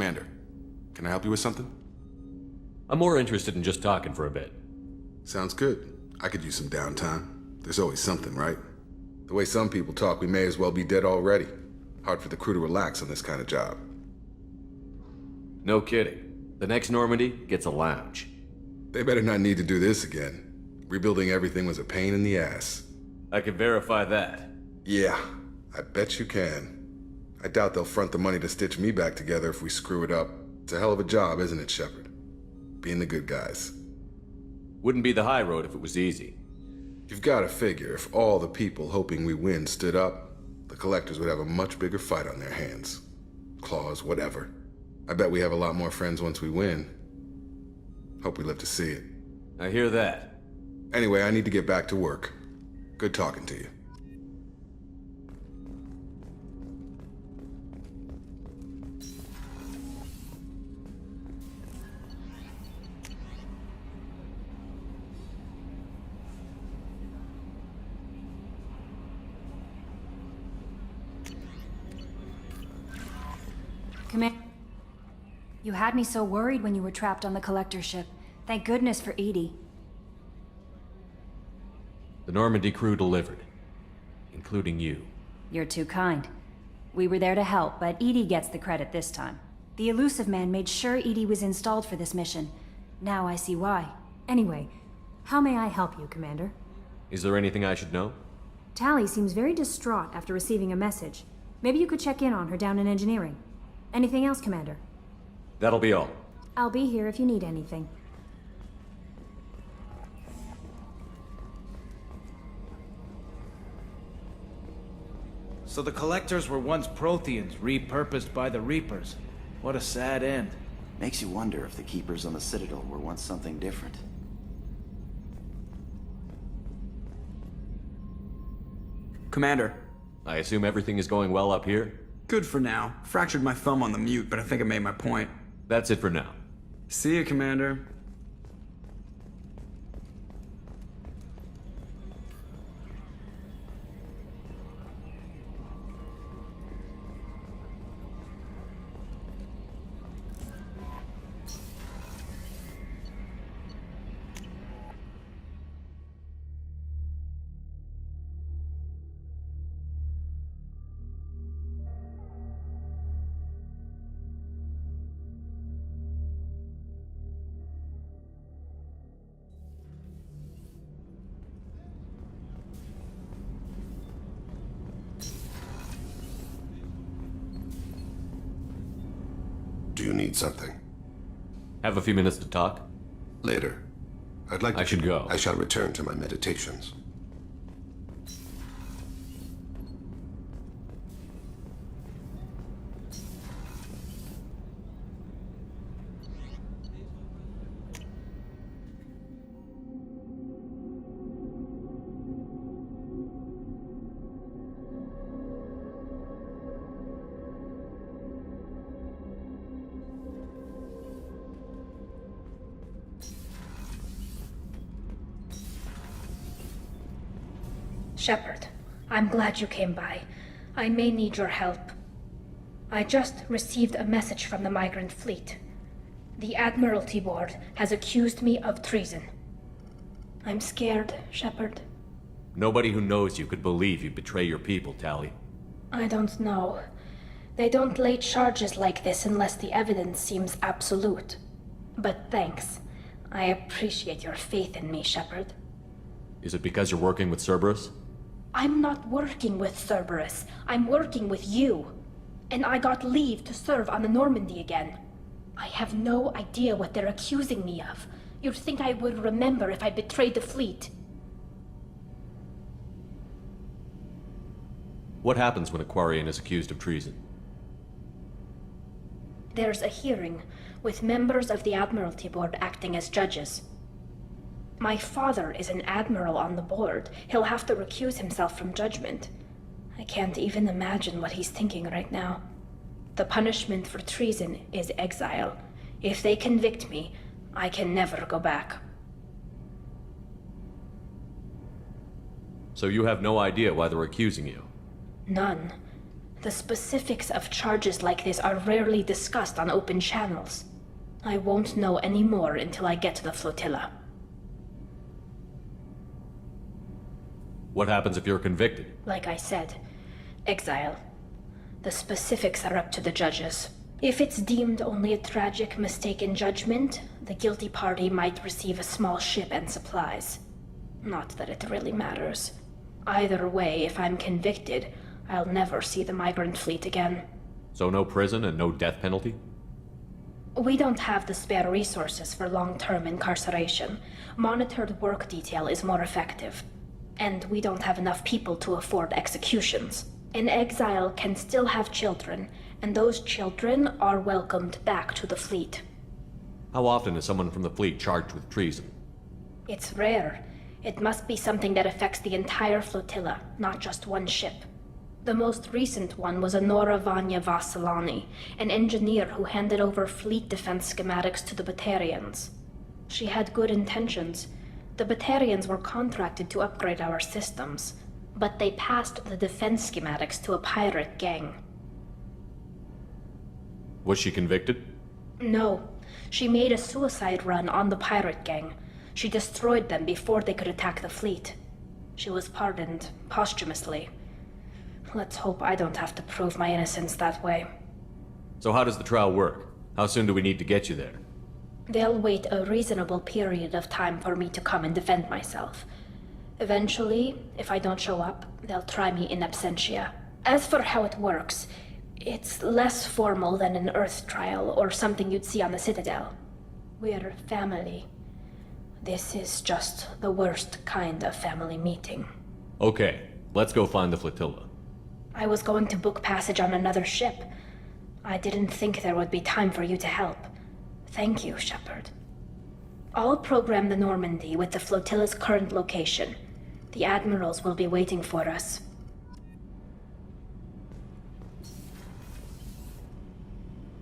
Commander, can I help you with something? I'm more interested in just talking for a bit. Sounds good. I could use some downtime. There's always something, right? The way some people talk, we may as well be dead already. Hard for the crew to relax on this kind of job. No kidding. The next Normandy gets a lounge. They better not need to do this again. Rebuilding everything was a pain in the ass. I can verify that. Yeah, I bet you can. I doubt they'll front the money to stitch me back together if we screw it up. It's a hell of a job, isn't it, Shepard? Being the good guys. Wouldn't be the high road if it was easy. You've got to figure if all the people hoping we win stood up, the collectors would have a much bigger fight on their hands. Claws, whatever. I bet we have a lot more friends once we win. Hope we live to see it. I hear that. Anyway, I need to get back to work. Good talking to you. Commander, you had me so worried when you were trapped on the collector ship. Thank goodness for Edie. The Normandy crew delivered. Including you. You're too kind. We were there to help, but Edie gets the credit this time. The Elusive Man made sure Edie was installed for this mission. Now I see why. Anyway, how may I help you, Commander? Is there anything I should know? Tally seems very distraught after receiving a message. Maybe you could check in on her down in engineering. Anything else, Commander? That'll be all. I'll be here if you need anything. So the Collectors were once Protheans, repurposed by the Reapers. What a sad end. Makes you wonder if the Keepers on the Citadel were once something different. Commander. I assume everything is going well up here? Good for now. Fractured my thumb on the mute, but I think I made my point. That's it for now. See you, Commander. Do you need something? Have a few minutes to talk? Later. I'd like to... I should go. I shall return to my meditations. Shepard, I'm glad you came by. I may need your help. I just received a message from the migrant fleet. The Admiralty Board has accused me of treason. I'm scared, Shepard. Nobody who knows you could believe you'd betray your people, Tally. I don't know. They don't lay charges like this unless the evidence seems absolute. But thanks. I appreciate your faith in me, Shepard. Is it because you're working with Cerberus? I'm not working with Cerberus. I'm working with you. And I got leave to serve on the Normandy again. I have no idea what they're accusing me of. You'd think I would remember if I betrayed the fleet. What happens when a Quarian is accused of treason? There's a hearing, with members of the Admiralty Board acting as judges. My father is an admiral on the board. He'll have to recuse himself from judgment. I can't even imagine what he's thinking right now. The punishment for treason is exile. If they convict me, I can never go back. So you have no idea why they're accusing you? None. The specifics of charges like this are rarely discussed on open channels. I won't know any more until I get to the flotilla. What happens if you're convicted? Like I said, exile. The specifics are up to the judges. If it's deemed only a tragic mistake in judgment, the guilty party might receive a small ship and supplies. Not that it really matters. Either way, if I'm convicted, I'll never see the migrant fleet again. So no prison and no death penalty? We don't have the spare resources for long-term incarceration. Monitored work detail is more effective. And we don't have enough people to afford executions. An exile can still have children, and those children are welcomed back to the fleet. How often is someone from the fleet charged with treason? It's rare. It must be something that affects the entire flotilla, not just one ship. The most recent one was Anora Vanya Vasilani, an engineer who handed over fleet defense schematics to the Batarians. She had good intentions. The Batarians were contracted to upgrade our systems, but they passed the defense schematics to a pirate gang. Was she convicted? No, she made a suicide run on the pirate gang. She destroyed them before they could attack the fleet. She was pardoned posthumously. Let's hope I don't have to prove my innocence that way. So how does the trial work? How soon do we need to get you there? They'll wait a reasonable period of time for me to come and defend myself. Eventually, if I don't show up, they'll try me in absentia. As for how it works, it's less formal than an Earth trial or something you'd see on the Citadel. We're family. This is just the worst kind of family meeting. Okay, let's go find the flotilla. I was going to book passage on another ship. I didn't think there would be time for you to help. Thank you, Shepard. I'll program the Normandy with the flotilla's current location. The admirals will be waiting for us.